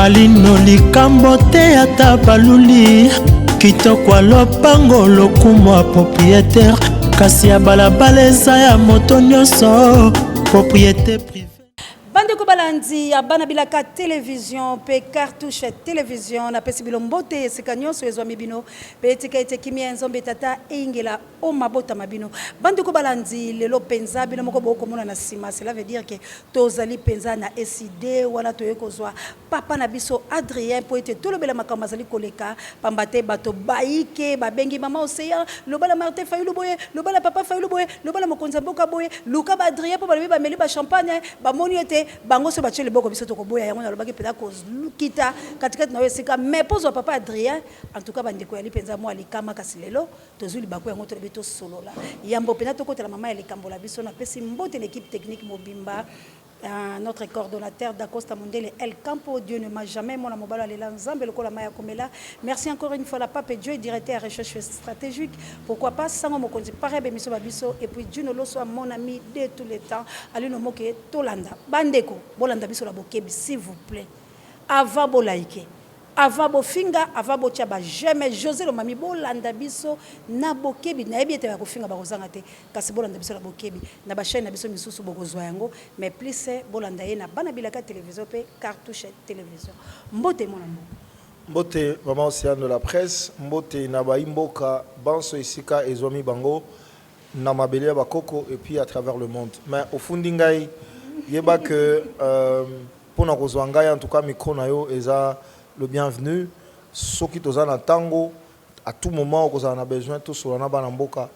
malino likambo te ata baluli kitoko lopango lokumo propriétaire kasi ya balabala eza ya moto nyonso propriété privée. Bande Kobalandi ya bana bilaka télévision pe cartouche télévision na pesi bilombote sika nyonso ezwa mibino pe tika ete kimia nzombe tata ingela o mabota mabino. Bande Kobalandi lelo penza bino moko boko mona na sima, cela veut dire que tozali penza na SID wana toyekozwa papa na biso Adrien po ete tolobela makambo azali koleka pambate bato baike babengi mama Océan lobala Martin Fayulu boye lobala papa Fayulu boye lobala mokonza boka boye luka ba Adrien po balobi ba meli ba champagne ba moni ete bango so bachele boko biso to koboya yango na lobaki peda ko kita katikati na wesika mais pozo papa Adrien en tout cas bandeko ya lipenza mo alikama kasilelo tozuli bako yango to beto solola yambo pena to kotela mama ya likambola biso na pesi mbote l'équipe technique mobimba. Notre coordonnateur d'Acosta Mondele El Campo, Dieu ne m'a jamais mon amobalo alela nzambe lokola maya komela. Merci encore une fois la pape Dieu directeur recherche stratégique. Pourquoi pas sango mokonzi parebe miso babiso et puis Dieu no soit mon ami de tous les temps. Alino moke tolanda. Bandeko, bolanda biso la bokebi s'il vous plaît. Ava bolaike. Ava bofinga, ava bochaba jamais José le mami bolanda biso na bokebi na ebi ete ba kofinga ba kozanga te kasi bolanda biso la bokebi na ba chaîne na biso misusu bokozwa yango mais plus bolanda ye na bana bilaka télévision pe cartouche télévision mbote mona mbote maman Océan de la presse mbote na ba imboka banso isika ezomi bango na mabele ba koko et puis à travers le monde mais au fundi ngai yeba que pour na kozwa ngai en tout cas micro na yo eza le bienvenu. Ceux qui sont en tango, à tout moment, vous en avez besoin, tous sur la banamboka,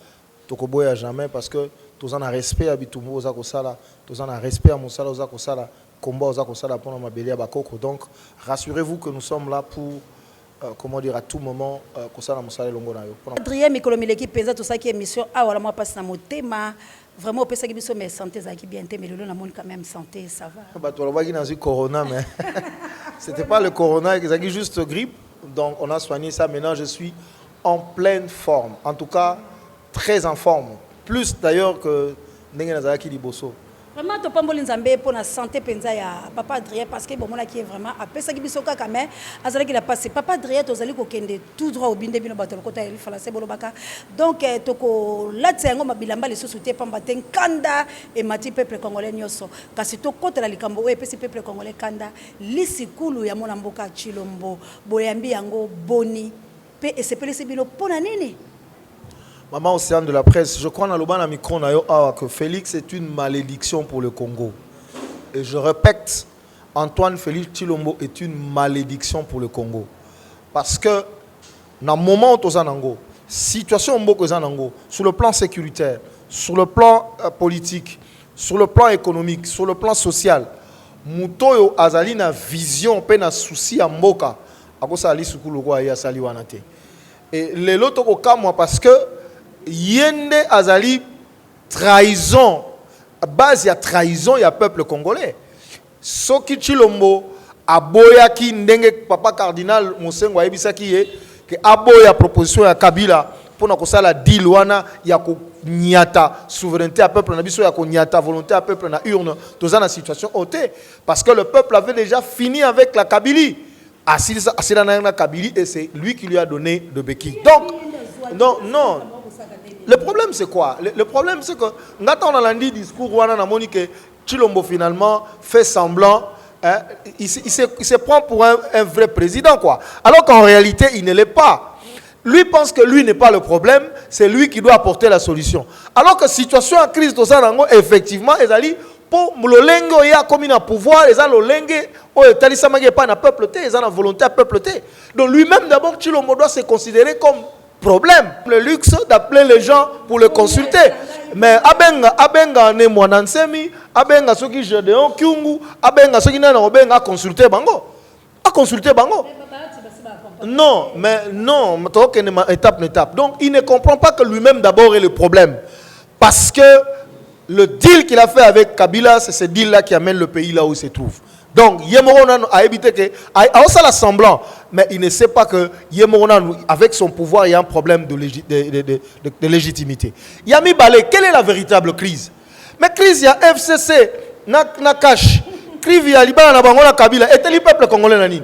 tokoboya jamais parce que tous en a respect à bitumbo aux akosala, tous en a respect à monsala aux akosala, combat aux akosala pour ma bélia bakoko. Donc rassurez-vous que nous sommes là pour comment dire à tout moment kosala monsala longo na yo. Adrien Mikolo Mileki pesa tout ça qui émission ah voilà moi passe na motema. Vraiment, on peut dire que mes santé qui bien mais le long quand même santé, ça va. Bah, tu vois, il y a eu corona, mais c'était pas le corona, c'est juste grippe. Donc, on a soigné ça. Maintenant, je suis en pleine forme. En tout cas, très en forme. Plus d'ailleurs que Nengenazaki Liboso. Vraiment, tu peux me pour la santé penza ya papa Adrien parce que bon moi qui est vraiment après ça qui bisoka quand même azali qui a passé papa Adrien tozali ko kende tout droit au binde bino bato kota il fallait c'est bolobaka donc toko latsa ngo mabilamba les sociétés pamba tenkanda et mati peuple congolais nyoso kasi to kota la likambo o epesi peuple congolais kanda lisikulu ya mona mboka Chilombo boyambi yango boni pe esepelisi bino pona nini. Maman Océan de la presse, je crois dans le ban à micro que Félix est une malédiction pour le Congo. Et je répète, Antoine Félix Tshilombo est une malédiction pour le Congo. Parce que dans le moment où tu es en situation sur le plan sécuritaire, sur le plan politique, sur le plan économique, sur le plan social, Mutoyo Azali na vision, na souci à Mboka. Et les autres parce que Yende Azali trahison, base ya trahison ya peuple congolais. Soki Tshilombo aboya ki ndenge papa cardinal Mosengo ayebisa ki ye que aboya proposition ya Kabila pour na kosala deal wana ya ko nyata souveraineté à peuple na biso ya ko nyata volonté à peuple na urne toza na situation haute parce que le peuple avait déjà fini avec la Kabylie. Asila na Kabylie et c'est lui qui lui a donné de béquille. Donc non. Le problème c'est quoi? Le problème c'est que on a dit discours wana na monique Tshilombo finalement fait semblant hein, il se prend pour un vrai président quoi. Alors qu'en réalité il ne l'est pas. Lui pense que lui n'est pas le problème, c'est lui qui doit apporter la solution. Alors que situation en crise tosanango effectivement ezali pour le lenge ya comme na pouvoir ezali le lenge o etalisama ke pas na peuple té ezali na volonté à peuple té. Donc lui-même d'abord Tshilombo doit se considérer comme problème, le luxe d'appeler les gens pour le consulter. Mais abenga ne mwanansemi, abenga soki Gédéon Kyungu, abenga soki na obenga consulter bango. A consulter bango. Non, mais non, étape. Donc il ne comprend pas que lui-même d'abord est le problème. Parce que le deal qu'il a fait avec Kabila, c'est ce deal-là qui amène le pays là où il se trouve. Donc, Yemorona a évité que, ça l'assemblant, mais il ne sait pas que Yemorona, avec son pouvoir, il y a un problème de légitimité. Yami Balé, quelle est la véritable crise? Mais crise, il y a FCC, Nakash, Crive ya libana na bango na Kabila était le peuple congolais nani.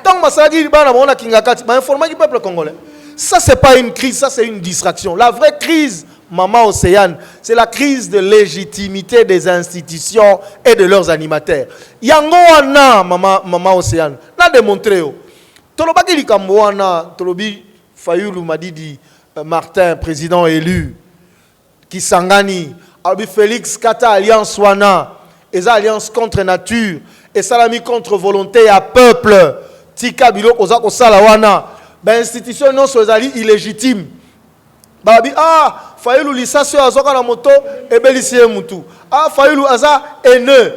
Tant masaki libana na bango na Kingakati, ba informer le peuple congolais. Ça c'est pas une crise, ça c'est une distraction. La vraie crise, Maman Océane, c'est la crise de légitimité des institutions et de leurs animateurs. Yango wana Maman Océane, n'a démontré yo. Tolobaki likambo wana, tolobi Fayulu Madidi Martin, président élu, qui sangani, Albi Félix Kata alliance wana, eza alliance contre nature, et salami contre volonté à peuple, tika bilo koza ko sala wana, ben institution non sozali illégitime. Babi Fayulu lisasio azoka na moto ebelisie mutu. Fayulu aza haineux,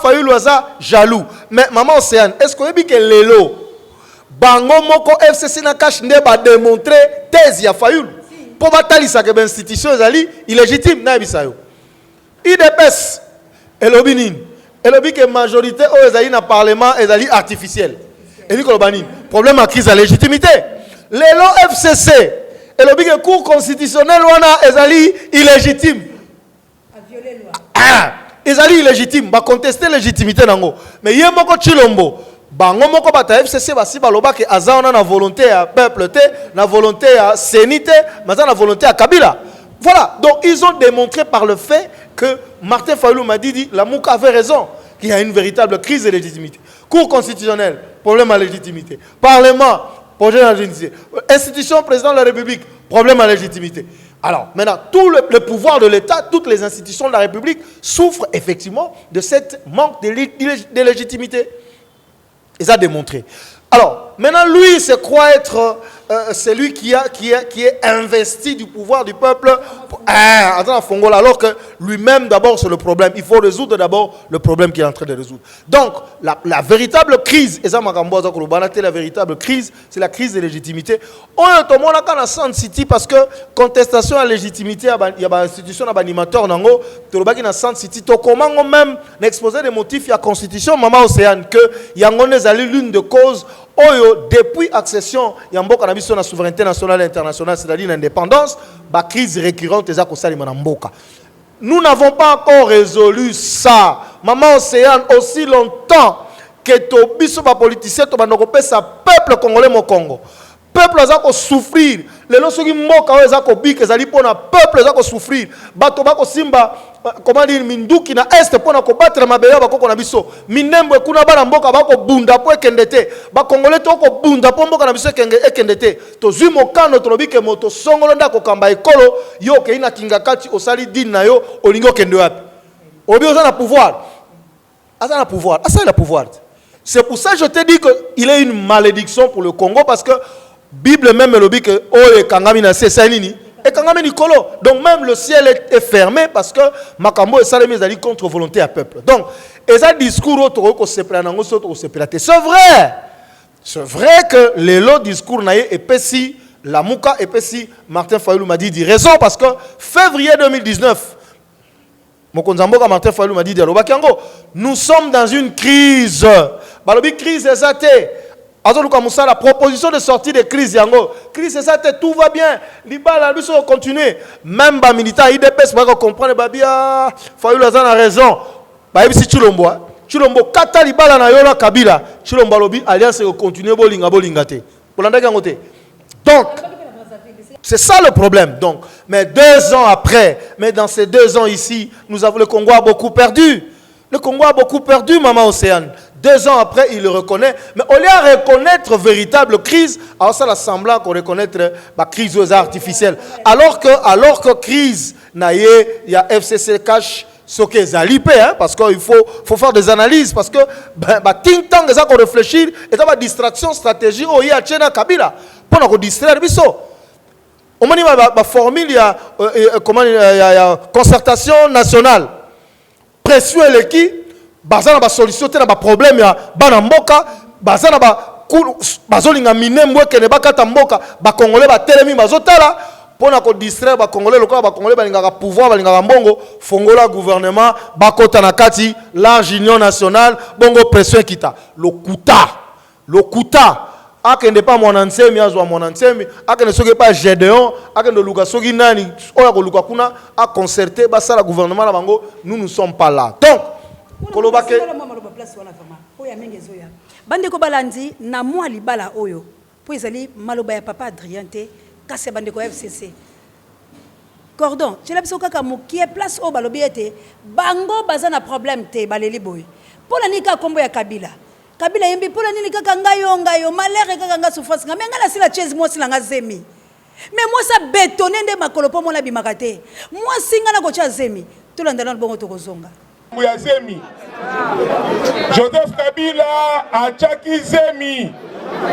Fayulu aza jaloux. Mais Maman Océane, est-ce que yebi que lelo bango moko FCC na cache nde ba démontrer thèse ya Fayulu pour batalisa que ben institution ezali illégitime na bisayo. IDPS elobinin elobi que majorité o ezali na parlement ezali artificiel. Et ni kolobani problème à crise à légitimité. Lelo FCC elobi que cour constitutionnel wana ezali illégitime. A violer loi. Ezali illégitime, ba contester légitimité nango. Mais yemoko Chilombo bango moko bata FCC basi baloba ke azana na volonté à peuple té, na volonté à sénité, mais na volonté à Kabila. Voilà, donc ils ont démontré par le fait que Martin Fayulu m'a dit la Mouka avait raison, qu'il y a une véritable crise de légitimité. Cour constitutionnelle, problème à légitimité. Parlement, problème à légitimité. Institution président de la République, problème à légitimité. Alors, maintenant, tout le pouvoir de l'État, toutes les institutions de la République souffrent effectivement de cette manque de légitimité. Il a démontré. Alors, maintenant, lui, il se croit être celui qui est investi du pouvoir du peuple. Alors que lui-même, d'abord, c'est le problème. Il faut résoudre d'abord le problème qu'il est en train de résoudre. Donc, la véritable crise, et ça, la véritable crise, c'est la crise de légitimité. On est au monde à Sand City parce que contestation à légitimité, il y a une institution, il y a un animateur, il y a Sand City. Comment même exposer des motifs, il y a la constitution, Maman Océane, que il y a l'une de causes. Depuis l'accession, il y a une souveraineté nationale et internationale, c'est-à-dire l'indépendance, la crise récurrente est nous n'avons pas encore résolu ça. Maman Océane, aussi longtemps que les politiciens, le peuple congolais au Congo. Peuple a souffrir. Les gens qui moquent les peuple a souffrir. Bato simba comment dire minduki na est pour combattre mabeya bakoko na biso. Minembo kuna bana mboka bako bunda po ekendete. Ba congolais to ko bunda po mboka na biso ekendete. To zui mokano to lobike moto songolo ndako kamba ekolo yo ke ina kingakati osali din na yo olingo kende wapi. Obi oza na pouvoir. Asa na pouvoir. Asa na pouvoir. C'est pour ça que je te dis qu'il est une malédiction pour le Congo parce que Bible même le dit que oh et kangamina c'est nini et kangami nikolo. Donc même le ciel est fermé parce que makambo et salemi zali contre volonté à peuple. Donc et ça discours autre ko se prenango soto ko se plater. C'est vrai que les lots discours naie et pessi la Mouka et pessi Martin Fayulu m'a dit raison parce que février 2019 Mokonzamboka Martin Fayulu m'a dit nous sommes dans une crise. Balobi crise exatée. La proposition de sortie de crise, yango. Crise, ça, tout va bien. Libala, lui, ça continuer. Même les militaires, IDPS, va comprendre, babia, Fayulu a raison. Bah, si Chilombo, Chilombo, kata libala na yola Kabila, Chilombo lobi, alliance continue, bolingate. Donc, c'est ça le problème. Donc, mais 2 ans après, mais dans ces 2 ans ici, nous avons le Congo a beaucoup perdu. Le Congo a beaucoup perdu, Maman Océane. 2 ans après, il le reconnaît. Mais au lieu de reconnaître véritable crise, alors ça semblant qu'on reconnaître la crise artificielle. Alors que crise, il y a FCC cache ce qui est alipé, parce qu'il faut faire des analyses, parce que think tank ça qu'on réfléchit, et ça va distraction stratégique au ya Tchena Kabila pour nous distraire biso. On m'a dit la formule il y a concertation nationale. Pression l'équipe. Bazana ba solution te na ba problème ya bana mboka bazana ba bazolinga minembo ke ne bakata mboka ba congolais ba telemi bazotala pona ko distraire ba congolais lokola ba congolais balingaka pouvoir balingaka mbongo fongola gouvernement bakota na kati large union nationale bongo pression kita lokuta akende pas mon ansemi azwa mon ansemi akende soki pas Gédéon akende luka soki nani oya ko luka kuna a concerter ba sala gouvernement na bango nous ne sommes pas là donc Kolobake place wana vraiment oya mingi ezoya bande ko balandi na mwa libala oyo po ezali maloba ya papa Adrien te kasi bande ko FCC cordon je l'ai kaka mokie place o balobi ete bango baza na problème te baleli boy pona nika kombo ya Kabila yembi pona nini kaka ngayo malere kaka nga souffrance nga menga la sila chaise moi sila nga zemi mais moi ça bétonné nde makolo po mona bimaka te moi singa na ko cha zemi tolanda na bongo to kozonga ya zemi Joseph Kabila achaki zemi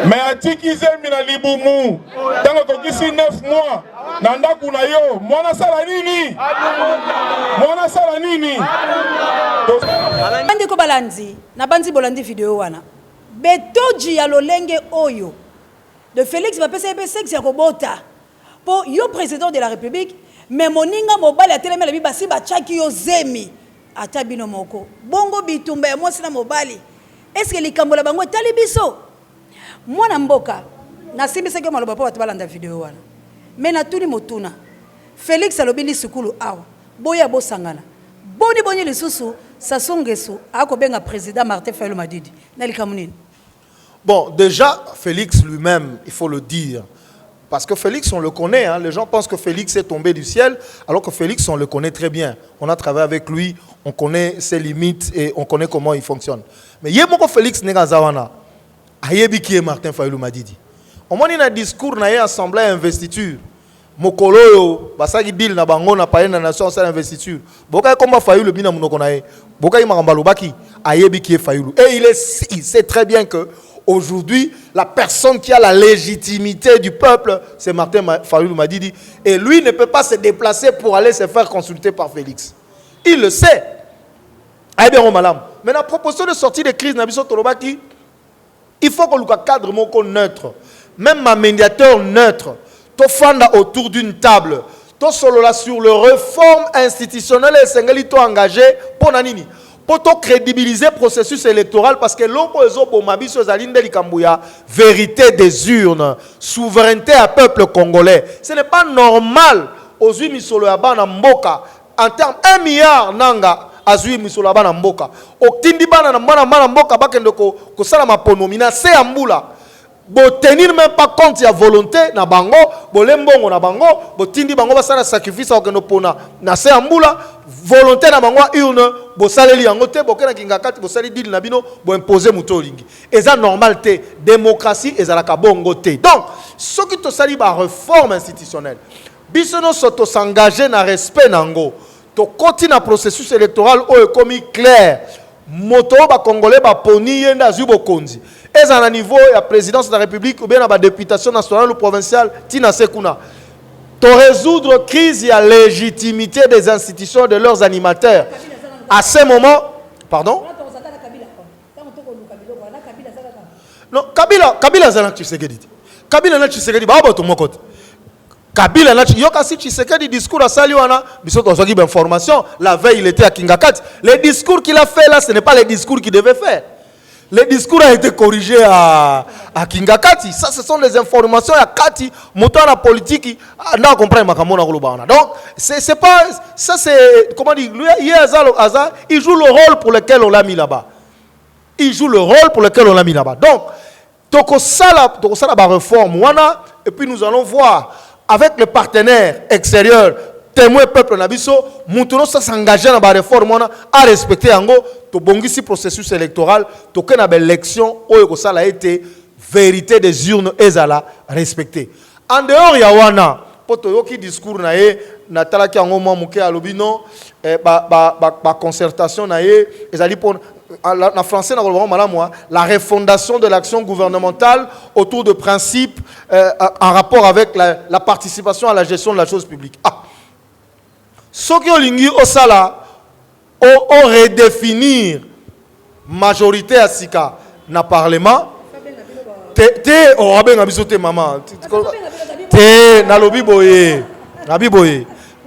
mais atiki zemi na libumu tango kokisi 9 mois na ndaku na yo mwana sala nini bande ko balandi na bandi bolandi video wana betoji ya lolenge oyo de Félix bapesa sexe ya kobota po yo président de la République mais moninga mobali atelemela bibasi bachaki yo zemi ata bino moko bongo bitumba ya mwasi na mobali est-ce que likambola bango etali biso mwana mboka nasimbisaki maloba po bato balanda video wana mais natuni motuna Félix alobi lisukulu awa boya bosangana boni lisusu Sassou Nguesso akobenga président Martin Fayulu Madidi na likambo nini. Bon, déjà Félix lui-même, il faut le dire. Parce que Félix, on le connaît. Hein. Les gens pensent que Félix est tombé du ciel, alors que Félix, on le connaît très bien. On a travaillé avec lui, on connaît ses limites et on connaît comment il fonctionne. Mais il y a beaucoup Félix Negazawana. Ayebi qui est Martin Fayulu Madidi. On m'a dit dans un discours, dans l'Assemblée investiture. Mokolo, basaki deal na bango na paye na nation sans investiture. Boka comme Fayulu bina munoko nae. Boka imarambalo baki ayebi qui est Fayulu. Et il sait très bien que aujourd'hui, la personne qui a la légitimité du peuple, c'est Martin Fayulu Madidi. Et lui ne peut pas se déplacer pour aller se faire consulter par Félix. Il le sait. Eh bien, on malam. Mais la proposition de sortie de crise, Nabiso Tolobaki, il faut que le cadre moko neutre, même un médiateur neutre, tofanda autour d'une table, to solola sur le réforme institutionnelle et sengeli to engagé pour nanini. Pour crédibiliser le processus électoral parce que l'opposition pour Mabiso Zalinde Likambouya, vérité des urnes, souveraineté à peuple congolais. Ce n'est pas normal aux 8 misolo ya bana mboka en termes 1 milliard nanga azui misolo ya bana mboka. Okindi bana na bana mboka bakende ko sala maponomina se ambula. Bo tenir même pas compte ya volonté na bango, bo lembongo na bango, bo tindi bango ba sala sacrifice okendo pona na se ambula. Volonté na bango urne bo saleli yango te bo kena kingakati bo sali dil na bino bo imposer muto lingi eza normalité démocratie ezalaka bongo te donc ce qui to sali ba réforme institutionnelle biso no soto s'engager na respect nango to koti na processus électoral o ekomi clair moto ba congolais ba poni yenda zubo konzi eza na niveau ya présidence de la république ou bien na ba députation nationale ou provinciale tina sekuna de résoudre la crise et la légitimité des institutions de leurs animateurs. À ce moment, pardon? Non, Kabila Zana Tshisekedi. Kabila na Tshisekedi, ba ba to mokot. Kabila na Tshisekedi discours à Saliwana, biso to soki information, la veille il était à Kingakati. Les discours qu'il a fait là, ce n'est pas les discours qu'il devait faire. Le discours a été corrigé à Kingakati. Ça, ce sont des informations à Kati, moteur la politique, on comprend Makamona Golobana. Donc, c'est pas, ça c'est, comment dire, lui, il joue le rôle pour lequel on l'a mis là-bas. Il joue le rôle pour lequel on l'a mis là-bas. Donc, toko sala ba réforme, et puis nous allons voir avec les partenaires extérieurs, témoins peuple nabiso, Moutono s'engager dans la réforme à respecter ango to bongisi processus électoral to kena ba élection oyo ko sala été vérité des urnes ezala respecté. En dehors ya wana poto yoki discours na ye na talaki ango mo muke alobino ba concertation na ye ezali pour en français la refondation de l'action gouvernementale autour de principes en rapport avec la participation à la gestion de la chose publique. Ce qui olingi osala o redéfinir majorité à sika na parlement te o abenga biso te maman te na lobi boye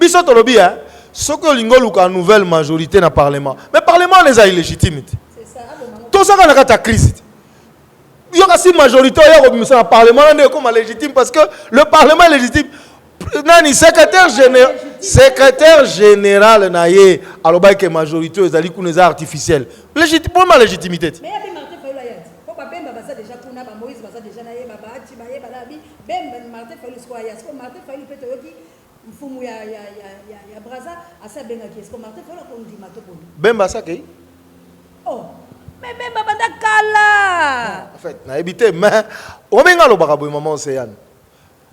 biso to lobi hein ce que olingo luka nouvelle majorité na parlement mais parlement les a illégitime c'est ça tout ça na kata crise yo ka si majorité ya ko bimisa na parlement na comme légitime parce que le parlement est légitime Nani secrétaire général naye aloba que majorité aux ali kuneza artificielle. Pour ma légitimité. Mais il y a Martin Fayulu ayati. Pour pas bemba basa déjà kuna ba Moïse basa déjà naye ba bachi ba ye balabi bemba Martin Fayulu soit ya. Parce que Martin Fayulu peut yoki mfumu ya Braza asa benga ki. Est-ce que Martin Fayulu ko ndima to bon. Bemba ça ke? Oh. Mais bemba banda kala. En fait, na habité mais o benga lo baka boy maman Océane.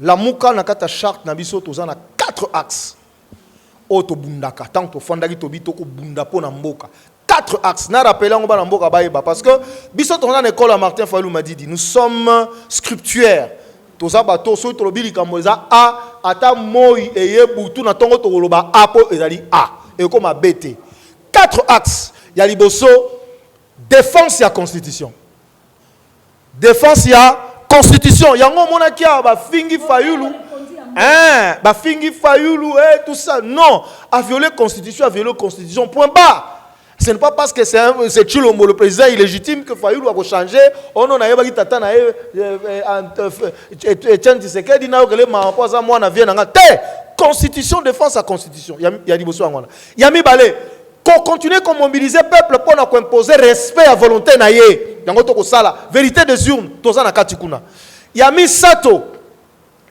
La muka na kata charte na biso tozana 4 axes. Oto bundaka tant to fondaki to bito ko bunda po na mboka. 4 axes. Na rappelé on ba na mboka baeba parce que biso to na école à Martin Fayulu m'a dit nous sommes scriptuaires. Toza bato so to lobili kamoza a ata moi eye butu na tongo to loba a po ezali a et comme a bt. 4 axes. Ya liboso défense ya constitution. Défense ya constitution. Yango monaki ba fingi Fayulu. Ba fingi Fayulu et tout ça. Non, a violé constitution, a violé constitution. Point barre. Ce n'est pas parce que c'est Chilombo le président illégitime que Fayulu a changé. On a eu qui tata na Etienne Tshisekedi na que les mamposa moi na vient na te constitution défense à constitution. Ya liboso ngwana. Ya mi balé. Qu'on continue à mobiliser le peuple pour imposer respect à volonté na ye. Yango to ko sala vérité des urnes toza na katikuna. Ya mi sato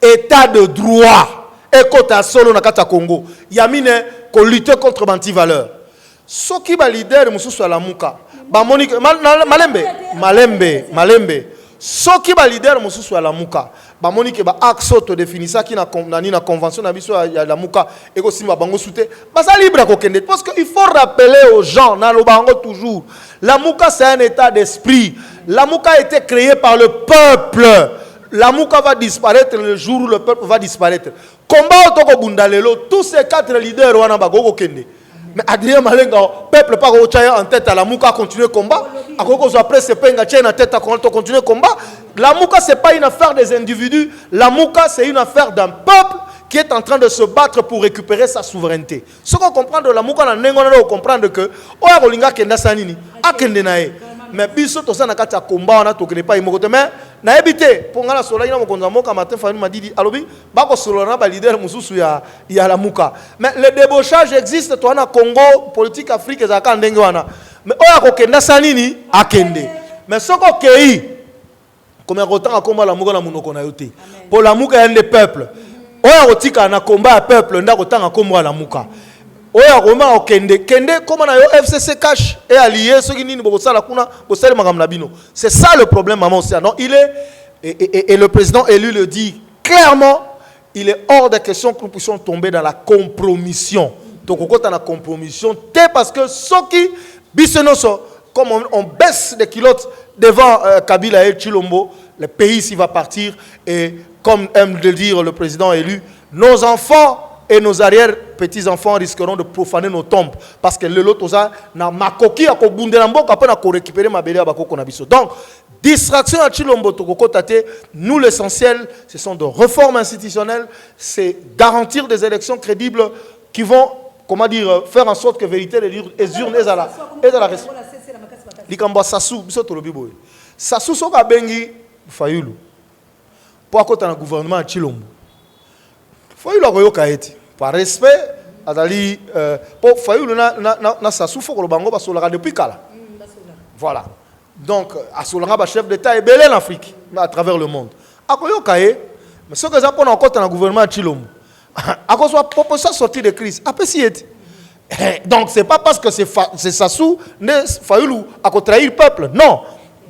état de droit et kota solo na kata Congo. Ya mine ko lutter contre anti-valeurs. Soki ba leader mususu ala muka. Ba Monique Malembe. Soki ba leader mususu ala muka. Ba Monique ba axe auto définissa qui na convention na biso ya la muka et ko simba bango soute. Ba ça libre ko kende parce que il faut rappeler aux gens na lo bango toujours. La muka c'est un état d'esprit. La muka a été créée par le peuple. La muka va disparaître le jour où le peuple va disparaître. Combat otoko bundalelo tous ces 4 leaders wana ba go kende. Mais Adrien Malenga, peuple pas en tête à la Mouka à continuer le combat. Après, c'est pas une tête à continuer le combat. La Mouka, ce n'est pas une affaire des individus. La Mouka, c'est une affaire d'un peuple qui est en train de se battre pour récupérer sa souveraineté. Ce qu'on comprend de la Mouka, on comprend que Oya Kenda Sanini, Akendenae. Mais biso to sana kati ya combat on to kene pas imokote mais na ebité pour ngala sola ina mokonza moka Martin Fayulu m'a dit alobi bako solona ba leader mususu ya la muka mais le débauchage existe to na Congo politique Afrique za ka ndenge wana mais oya ko kenda sanini akende mais soko kei comme autant à combat la muka na munoko na yote pour la muka yande peuple oya kotika na combat ya peuple ndako tanga komwa la muka. Oya Roma okende comme na yo FCC cash et allié ceux qui nini bosala kuna bosala makamna bino. C'est ça le problème maman aussi. Non, il est et le président élu le dit clairement, il est hors de question que nous puissions tomber dans la compromission. Donc on compte dans la compromission parce que ceux qui bisenoso comme on baisse des culottes devant Kabila et Chilombo, le pays s'y va partir et comme aime de dire le président élu, nos enfants et nos arrière-petits-enfants risqueront de profaner nos tombes. Parce que le lot, na makoki a kobundela mboka après na ko récupérer ma belle abako na biso. Donc, distraction à Chilombo toko tate, nous l'essentiel, ce sont de réformes institutionnelles, c'est garantir des élections crédibles qui vont, comment dire, faire en sorte que vérité les urnes est à la reste. Likamba Sassou, biso to lobi boy. Sassou soka bengi Fayulu. Pour akota na gouvernement à Chilombo. Fayulu akoyoka eti. Par respect, Adali, pour Fayulu na Sassou faut que le bango basolaka depuis kala. Voilà. Donc, asolanga ba chef d'État est belé en Afrique, à travers le monde. Akoyoka e, mais ce que ça pour encore dans le gouvernement Chilombo. Ako soit proposition sortie de crise. Après si eti. Donc c'est pas parce que c'est Sassou ne Fayulu a trahir le peuple. Non.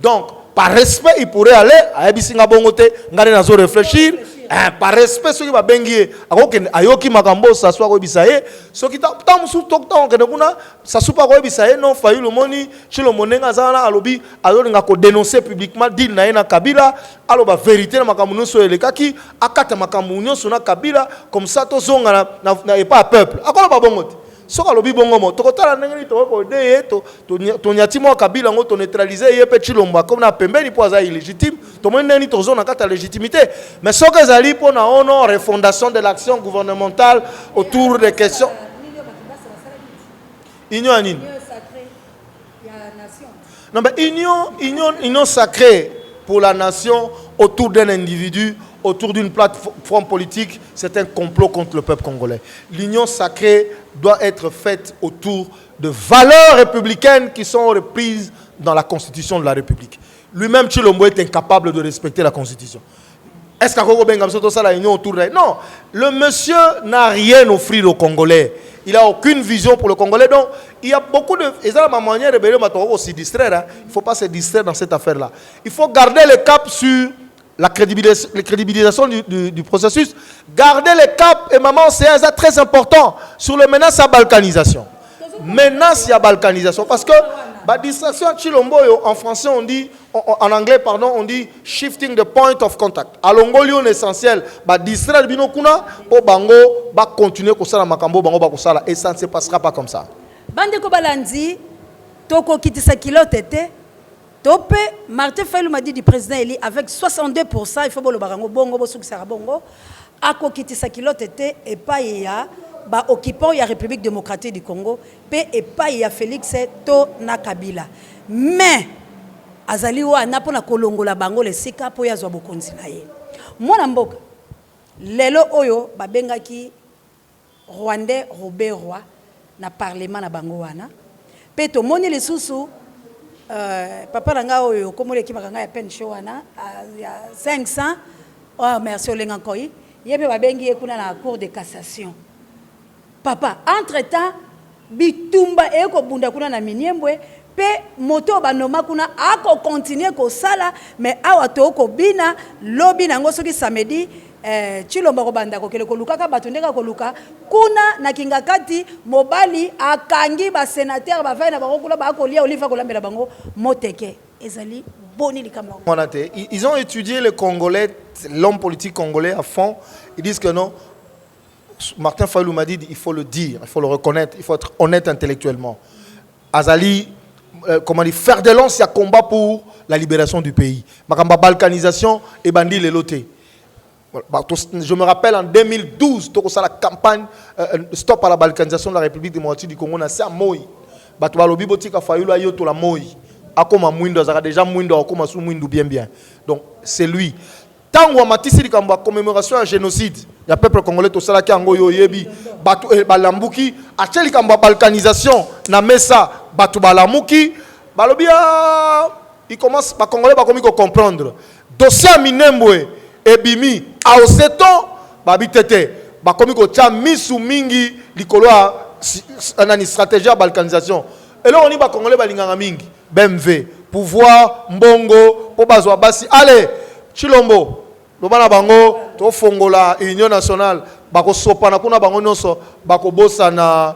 Donc par respect, il pourrait aller à Ebisinga Bongote, ngare nazo réfléchir. Par respect, ceux qui va bengi, ayoki makambo, ça soit Ebisaye, ceux qui tant sous toktan, ça soit pas Ebisaye, non, Fayulu moni, Chilo Monenga Zana, alobi, alors on a dénoncé publiquement, dit na Kabila, alors la vérité, na makamuno sur les kaki, akata makamuno sur na Kabila, comme ça, to zonga na pas peuple. Akolo ba bongote. Soka lobi bongo mo tokotala ndenge to ko de to nyati mo Kabila ngo to neutraliser ye pe Chilombo comme na pembeni po za illégitime to mo ndeni to zona kata légitimité mais soka zali po na ono refondation de l'action gouvernementale autour des questions union anine sacrée ya nation. Non mais union sacrée pour la nation autour d'un individu autour d'une plateforme politique, c'est un complot contre le peuple congolais. L'union sacrée doit être faite autour de valeurs républicaines qui sont reprises dans la Constitution de la République. Lui-même, Tshilombo, est incapable de respecter la Constitution. Est-ce qu'Akoko Bengamso ça la union autour de... Non, le monsieur n'a rien offert aux Congolais. Il n'a aucune vision pour le Congolais. Donc, il y a beaucoup de... Et ça, ma manière de aussi distraire. Il ne faut pas se distraire dans cette affaire-là. Il faut garder le cap sur la crédibilisation du processus. Garder le cap, et maman, c'est très important, sur le menace à balkanisation. Menace à balkanisation. Parce que la distraction à Tshilombo, en français, on dit... En anglais, pardon, on dit shifting the point of contact. À l'ongolio, l'essentiel, distraire bino kuna pour bango, continuer comme ça la makambo, bango bakosala, et ça ne se passera pas comme ça. Bande ko balandi, toko kitisa kilo tete, tope Martin Fayulu m'a dit du président Eli avec 62%, il faut bolo barango bongo bo sukisara bongo, ako kitisa kilo tete et pas ya ba occupant ya République démocratique du Congo, pe et pas ya Félix to na Kabila. Mais azali wana pona kolongola bango le sika po ya zwa bokonzi na ye mwana mboka lelo oyo babengaki Rwandais Robert Roy na parlement na bango wana pe to moni lisusu papa nanga oyo komole ki makanga ya pension wana ya 500 oh merci olenga koi yebe babengi ye kuna na cour de cassation papa entre temps bitumba eko bunda kuna na Miniembwe pe moto banoma kuna ako continuer ko sala mais awa to ko bina lobi nango soki samedi Tshilombo ko banda ko kele ko luka ka batondeka ko luka kuna na kingakati mobali akangi ba sénateur ba vaina ba kula ba ko lia oliva ko lambela bango moteke ezali boni likambo. Ils ont étudié le Congolais, l'homme politique congolais à fond. Ils disent que non. Martin Fayulu m'a dit il faut le dire, il faut le reconnaître, il faut être honnête intellectuellement. Azali comment dire, faire de lance, il y a combat pour la libération du pays. Makamba balkanisation et bandi les lotés. Je me rappelle en 2012, la campagne Stop à la balkanisation de la République démocratique du Congo, c'est à Moi. Batubalobi botika Fayulu ayo to la Moi. Akoma mwindo zara déjà mwindo akoma sou mwindo bien. Donc c'est lui. Tango matisi likamba commémoration à génocide. Ya peuple congolais to sala ki ango yo yebi batu balambuki acheli kamba balkanisation na mesa batu balamuki balobia il commence ba congolais ba komi ko comprendre dossier Minembwe ebimi a oseton babitete ba komi ko cha misu mingi likolo anani stratégie ya balkanisation et là on y ba congolais balinganga mingi BMV pouvoir mbongo po bazwa basi allez Tshilombo lobana bango to fongola union nationale bako sopana kuna bango nyonso bako bosa na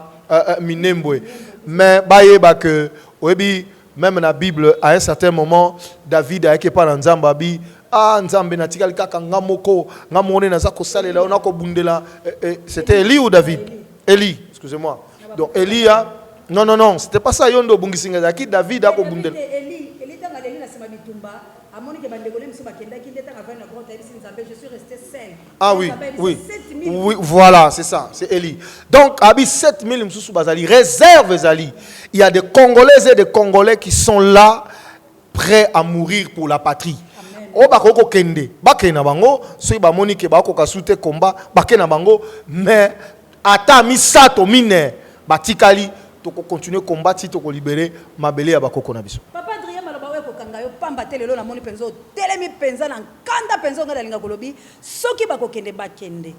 Minembwe mais baye ba que oyebi même na Bible à un certain moment David a été pas dans Nzamba bi Nzambe na tikali kaka ngamoko ngamone na za ko salela ona ko bundela c'était Eli ou David Eli excusez-moi donc Elia non c'était pas ça yondo bungisinga zaki David a ko bundela Eli tanga leli na sima bitumba. Je suis resté seul. Ah oui, voilà, c'est ça, c'est Eli. Donc, Abi 7000 Moussou Bazali, réserve Zali. Il y a des Congolaises et des Congolais qui sont là, prêts à mourir pour la patrie. O bakoko kende, bakena bango, soy ba monike ba ko kasute combat, bakena bango, mais ata misato mine, batikali to continuer combattre, to libérer mabele ya bakoko na biso. Pamba telelo na moni penzo telemi penza na kanda penzo ngala linga kolobi soki bakokende bakende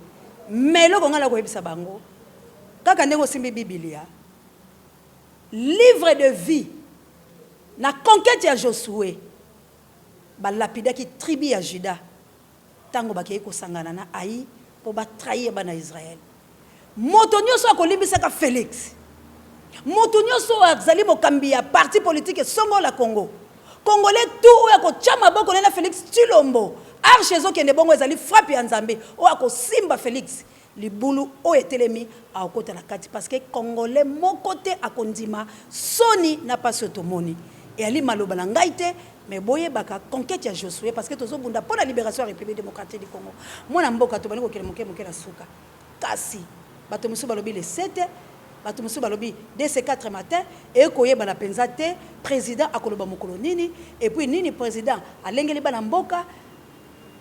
melo ngala ko yebisa bango kaka ndengo simbi Biblia livre de vie na conquête ya Josué ba lapidaki tribu ya Juda tango bakei ko sangana na Ai po ba trahir bana Israël moto nyoso akolimbisa ka Félix moto nyoso azali mokambi ya parti politique songo la Congo Congolais tout oya ko chama boko na Félix Tshilombo archezo kende bongo ezali frappe ya Nzambe oya ko simba Félix libulu o etelemi a okota la kati parce que Congolais mon côté akondima soni na pas sotomoni et ali maloba na ngaite mais boye baka conquête ya Josué parce que tozo bunda pour la libération de la République démocratique du Congo mona mboka to baniko kele moke na suka kasi bato musu balobi le 7 bato musu balobi dès ces 4 matin et koyeba na penza te président akoloba mokolo nini et puis nini président alengeli bana mboka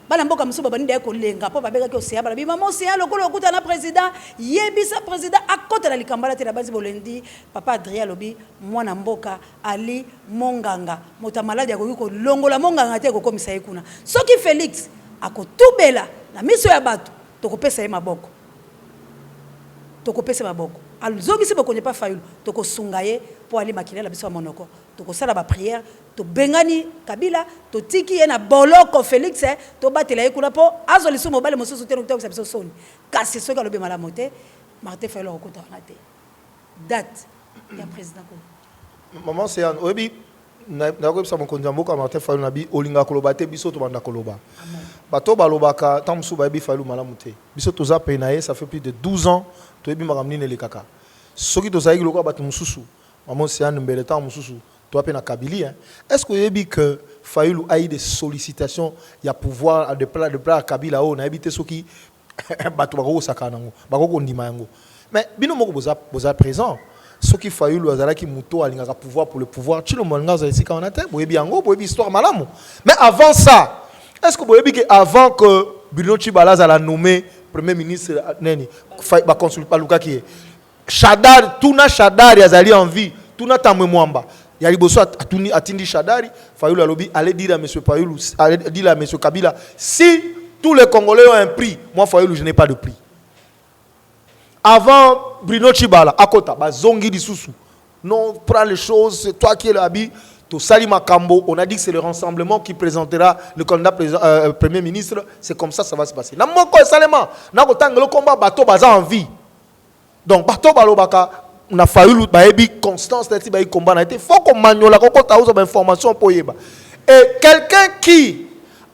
bana mboka musuba bani de ko lenga po babeka ko seya bala bima mo seya lokolo okuta na président yebisa président akota la likambala te la base bolendi papa Adrien lobi mwana mboka ali monganga mota malade ya ko longola monganga te ko komisa ekuna soki Félix akotubela na miso ya bato tokopesa ye maboko tokopesa maboko alzoki se bokonye pa Fayulu tokosunga ye po ali makina la biso monoko tokosala ba prière to bengani Kabila to tiki ye na boloko Félix to batela ye kuna po azoli sumo bale mosusu te nokita biso soni kasi soki alobi malamu te Martin Fayulu okota wana te date ya président ko maman c'est un obi na ko bisa mokonzi mboka Martin Fayulu na bi olinga koloba te biso to banda koloba bato balobaka tamsu ba bi Fayulu malamu te biso toza penaye ça fait plus de 12 ans to ebi makamni ne le kaka soki to zaiki lokwa bato mususu maman c'est un mbele temps mususu to apena Kabili est-ce que ebi que Fayulu a eu des sollicitations il y a pouvoir de plat Kabila o na ebité soki bato bako sakana ngo bako kondima yango mais bino moko boza présent soki Fayulu azalaki muto alingaka pouvoir pour le pouvoir chilo molinga za esika on ate boyebi yango boyebi histoire malamu mais avant ça est-ce que boyebi que avant que Bruno Tshibala a nommé premier ministre neni ba consul pa Lukaki Shadari tuna Shadari azali en vie tuna tamwe mwamba ya liboso atindi Shadari Fayulu alobi allez dire à monsieur Fayulu allez dire à monsieur Kabila si tous les Congolais ont un prix moi Fayulu je n'ai pas de prix. Avant Bruno Tshibala, Akota, Zongi Dissoussou. Non, prends les choses, c'est toi qui es l'habit. To Sali Makambo, on a dit que c'est le rassemblement qui présentera le candidat Premier ministre. C'est comme ça ça va se passer. Namoko et Salema, Nakotang le combat, Bato Baza en vie. Donc, Bato Balobaka, on a fallu Baebi, Constance, Baebi combat. Il faut qu'on manie la Kokota aux informations pour Yeba. Et quelqu'un qui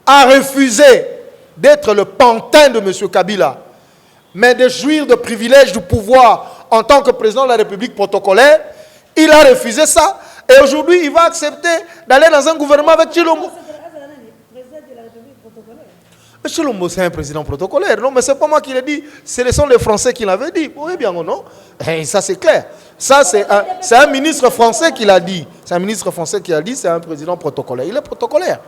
a refusé d'être le pantin de M. Kabila, mais de jouir de privilèges du pouvoir en tant que président de la République protocolaire, il a refusé ça. Et aujourd'hui, il va accepter d'aller dans un gouvernement avec Tshilombo. Tshilombo, c'est un président protocolaire. Non, mais ce n'est pas moi qui l'ai dit. Ce sont les Français qui l'avaient dit. Oui, bien ou non? Et ça, c'est clair. Ça, c'est un ministre français qui l'a dit. C'est un ministre français qui a dit, c'est un président protocolaire. Il est protocolaire.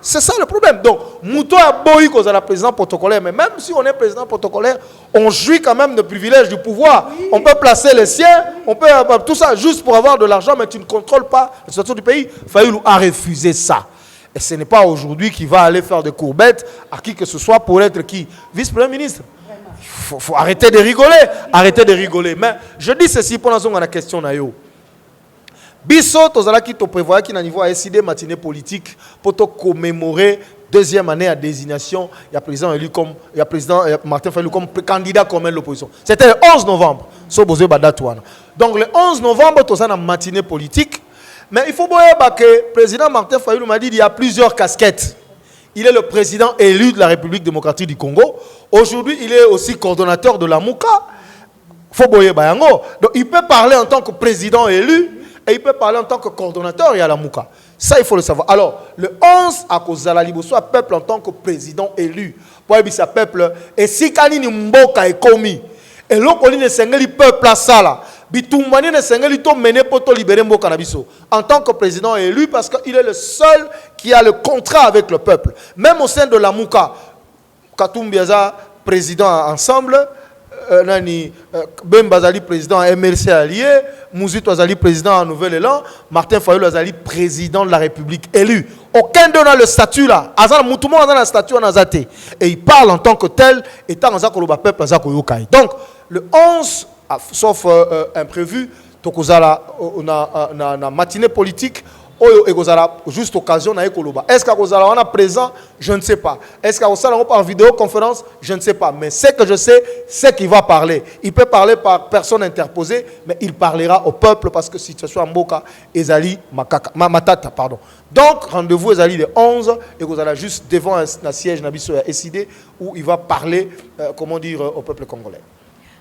C'est ça le problème. Donc, Mouto a beau qu'on a la président protocolaire, mais même si on est président protocolaire, on jouit quand même de privilèges du pouvoir. Oui. On peut placer les siens, on peut tout ça juste pour avoir de l'argent, mais tu ne contrôles pas la situation du pays. Fayulu a refusé ça. Et ce n'est pas aujourd'hui qu'il va aller faire des courbettes à qui que ce soit pour être qui? Vice-premier ministre. Il faut arrêter de rigoler. Arrêter de rigoler. Mais je dis ceci pour la question nayo. Biso tozalaki to prévoit qui na niveau ASID matinée politique pour commémorer deuxième année à désignation il y a président élu comme il y a président Martin Fayulu comme candidat comme l'opposition. C'était le 11 novembre. Donc le 11 novembre tozana na matinée politique mais il faut voir que le président Martin Fayulu m'a dit il y a plusieurs casquettes. Il est le président élu de la République démocratique du Congo. Aujourd'hui, il est aussi coordonnateur de la MOUCA. Faut boyer bayango. Donc il peut parler en tant que président élu. Et il peut parler en tant que coordonnateur et à la Mouka. Ça, il faut le savoir. Alors, le 11, à cause de la Liboso, peuple en tant que président élu. Pour dire ça, peuple. Et si Kanini Mboka est commis, et l'autre, il ne peuple à ça là. Bitoumani ne s'engage to mené pour te libérer Mboka Nabiso. En tant que président élu, parce qu'il est le seul qui a le contrat avec le peuple. Même au sein de la Mouka, Katoum Biaza, président ensemble. Nani Bemba Zali président MRC allié, Mouzito Azali président en Nouvel-Élan, Martin Fayulu Azali président de la République élu. Aucun d'eux n'a le statut là. Azal Moutoumou a le statut en Azate. Et il parle en tant que tel, étant en Zakoloba peuple Azako Yokai. Donc le 11, sauf imprévu, on a matinée politique. Juste occasion est-ce qu'on est présent? Je ne sais pas. Est-ce qu'on est en vidéoconférence? Je ne sais pas. Mais ce que je sais, c'est qu'il va parler. Il peut parler par personne interposée, mais il parlera au peuple parce que situation en Mboka, Ezali Matata, pardon. Donc, rendez-vous Ezali le 11 et vous allez juste devant un siège Nabiso SID où il va parler, comment dire, au peuple congolais.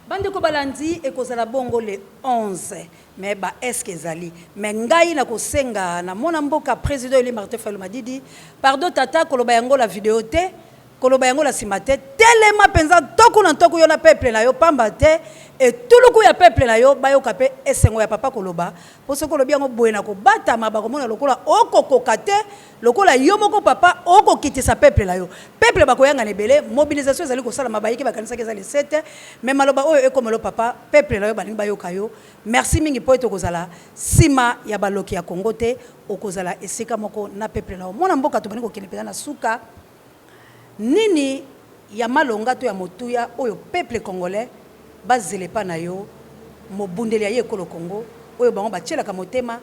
Bande ko balandi e kozala bongo le 11 mais ba est-ce que zali mais ngai na kosenga na mona mboka président Eli Martin Fayulu Madidi pardon tata koloba yango la vidéo te koloba yango la simate telema penza toku na toku yo na peuple na yo pamba te et tout le coup ya peuple na yo ba yo kapé esengo ya papa koloba pour ce kolobi yango boyena ko batama ba komona lokola okokoka te lokola yo moko papa okokitisa peuple na yo peuple ba koyanga nebele mobilisation ezali ko sala mabayiki ba kanisa kezali 7 mais maloba oyo ekomelo papa peuple na yo baningi ba yo kayo merci mingi po eto kozala sima ya baloki ya Congo te okozala esika moko na peuple na yo mona mboka to baniko kene pena na suka nini ya malonga to ya motuya oyo peuple congolais bazele pa na yo mobundeli ya ye ekolo Congo oyo bango batielaka motema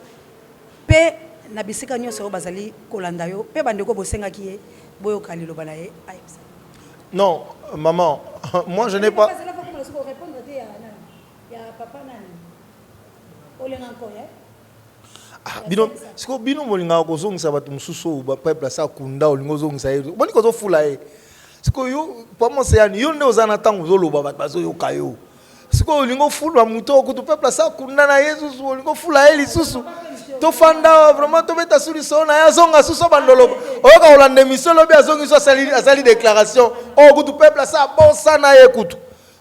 pe na bisika nyonso bazali kolanda yo pe bandeko bosengaki ye boyoka liloba na ye ayebisa. Non, maman, moi je n'ai pas. Bino, siko bino molinga ko zongisa batu mususu ba peuple sa kunda olingo zongisa ye. Boni ko zo fula ye. Siko yo pamo se yani yo nde ozana tango zo loba bat bazo yo kayo. Siko olingo fula muto ko to peuple sa kunda na Yesus olingo fula ye lisusu. To fanda vraiment to beta solution na ya zonga suso bandolo. Oyoka olande mission lobi azongi so asali déclaration. O ko to peuple sa bon sana ye kutu.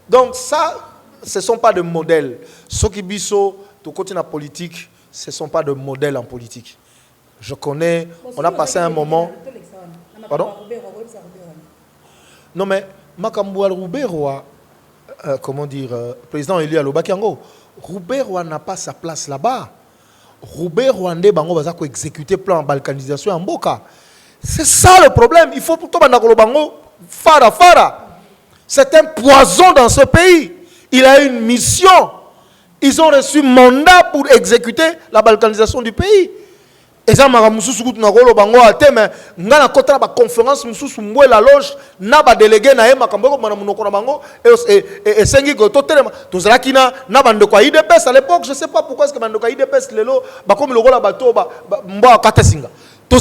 Donc ça ce sont pas de modèles. Ce qui biso to côté na politique ce ne sont pas de modèles en politique. Je connais, on a passé un moment... Pardon? Non mais, Makamboual Rouberoa, comment dire, président élu à Lobakiango, Rouberoa n'a pas sa place là-bas. Rouberoa n'est pas exécuter le plan de balkanisation en Boka. C'est ça le problème. Il faut plutôt que Fara. C'est un poison dans ce pays. Il a une mission. Ils ont reçu mandat pour exécuter la balkanisation du pays. Et ça, je suis na conférence, la loge, na ba délégué na et sengi go totelema tozalaki na bandeko ya IDPS à l'époque, je sais pas pourquoi est-ce que bandeko ya IDPS lelo ba comme lokola bato mbo katasinga. Ce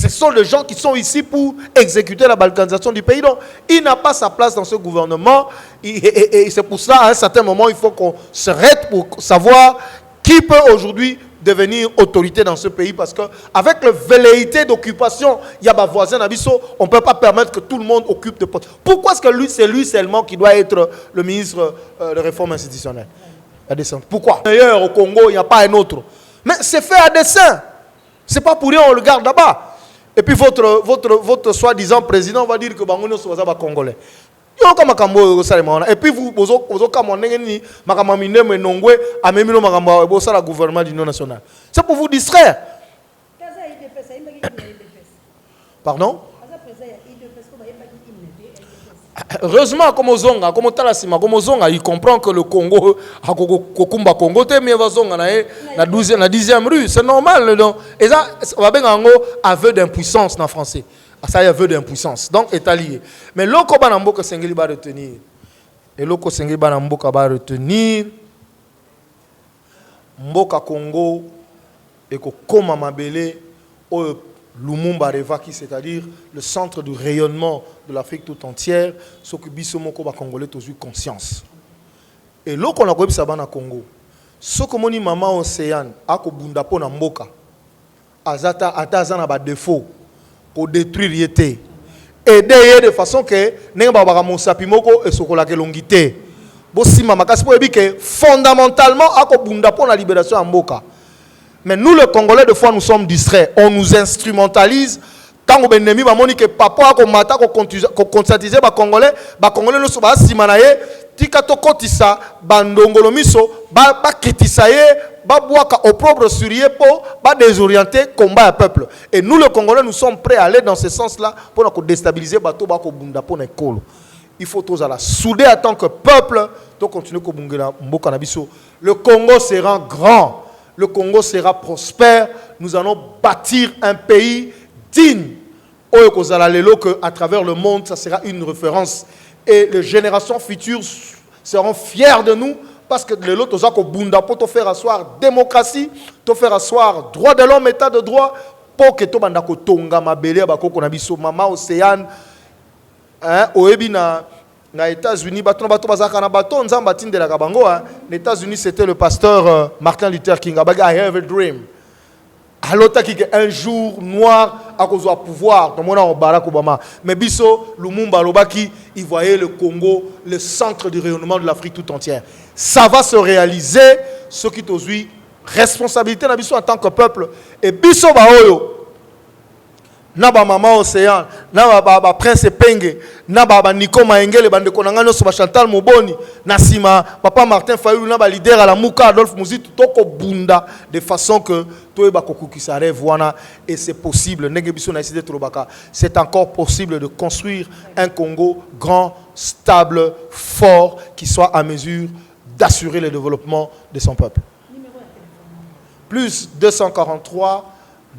sont les gens qui sont ici pour exécuter la balkanisation du pays. Donc, il n'a pas sa place dans ce gouvernement. Et c'est pour ça, à un certain moment, il faut qu'on s'arrête pour savoir qui peut aujourd'hui devenir autorité dans ce pays. Parce qu'avec la velléité d'occupation, il y a des voisins d'Abisso, on ne peut pas permettre que tout le monde occupe de postes. Pourquoi est-ce que c'est lui seulement qui doit être le ministre de réforme institutionnelle? Pourquoi? D'ailleurs, au Congo, il n'y a pas un autre. Mais c'est fait à dessein. C'est pas pour rien, on le garde là-bas. Et puis votre soi-disant président va dire que Bangono soit congolais. Et puis vous gouvernement d'union nationale. C'est pour vous distraire. Pardon? Heureusement, comme Ozonga, comme Talasima, comme Ozonga, il comprend que le Congo, Kokumba Congo, mais la 10e rue, c'est normal. Donc, et ça, on va bien en aveu d'impuissance en français. Ça y est, aveu d'impuissance. Donc, est allié. Mais l'oko banamboka sengeli va retenir. Et l'oko sengeli banamboka va retenir. Mboka Congo et Koma Mabele Lumumba Revaki, c'est-à-dire le centre de rayonnement de l'Afrique tout entière, ce que Bissomoko va Congolais tous eu conscience. Et là qu'on a connu ça dans Congo, ce que moni maman océan a ko bunda po na mboka, azata atazana ba défaut pour détruire yété, aider de façon que n'enga ba ba monsapi moko et sokola ke longité. Bo sima makasi po ebi que fondamentalement a ko bunda po na libération en mboka. Mais nous, les Congolais, des fois, nous sommes distraits. On nous instrumentalise. Quand on ennemi, on dit que papa a mata ko conscientiser les Congolais, les Congolais ne sont pas si manaye. Tika to kotisa, bandongolo miso, ba ketisaye, ba boaka opprobre sur ye po, ba désorienter combat à peuple. Et nous, les Congolais, nous sommes prêts à aller dans ce sens-là pour nous déstabiliser, bato ba ko bunda po na ekolo. Il faut tous aller souder en tant que peuple, to continuer ko bungela mboka na biso. Le Congo sera grand. Le Congo sera prospère. Nous allons bâtir un pays digne. À travers le monde, ça sera une référence. Et les générations futures seront fiers de nous parce que les autres pour te faire asseoir démocratie, te faire asseoir droit de l'homme, état de droit, pour que tu bandako tonga mabele bakoko na biso mama océane oebina. Aux États-Unis, les États-Unis, c'était le pasteur Martin Luther King. I have a dream. alotaki que un jour noir a cause pouvoir dans mon Barack Obama mais biso Lumumba lobaki il voyait le Congo le centre du rayonnement de l'Afrique tout entière. Ça va se réaliser ce qui t'ozui responsabilité na biso en tant que peuple et biso baoyo na ba maman océan na ba prince Penge na ba Nico Maengele bande konangano so ba Chantal Moboni na sima papa Martin Fayulu na ba leader à la Muka Adolphe Muzitu toko bunda de façon que toi ba kokukisa rêve wana et c'est possible ndenge biso na cité Trobaka c'est encore possible de construire un Congo grand stable fort qui soit à mesure d'assurer le développement de son peuple. Plus 243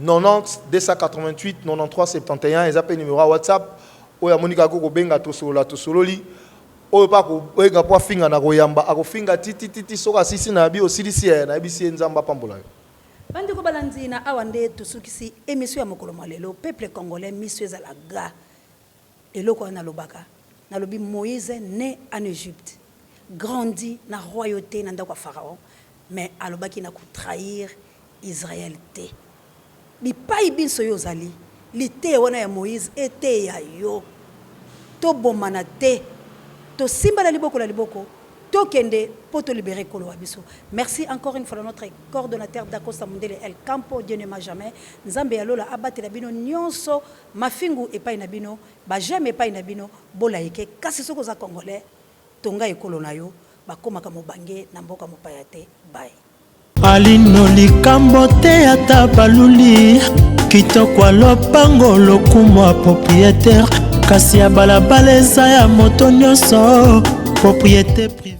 90 288 93 71 et appel numéro WhatsApp oya monika ko benga to sololi oyo pa ko benga po finga na koyamba akofinga titi soka sisi na bi osilisi na bisi nzamba pambola bandi ko balanzi na awande to sukisi émission ya mokolo malelo peuple congolais mission za la ga eloko na lobaka na lobi Moïse né en Égypte grandi na royauté na ndako pharaon mais alobaki na ko trahir Israël te bipai biso yo zali lite wana ya Moïse ete ya yo to bomana te to simba la liboko to kende pour te libérer kolo biso. Merci encore une fois à notre coordonnateur d'Acosta Mundele El Campo Dieu ne m'a jamais nzambe ya lola abate la bino nyonso mafingu epai na bino ba jamais epai na bino bolaike kasi soko za congolais tonga ekolo na yo bakomaka mobange na mboka mopaya te bye. Alino likambo te ata baluli kitoko lopango lokumo propriétaire kasi ya balabala eza ya moto nyonso propriété privée.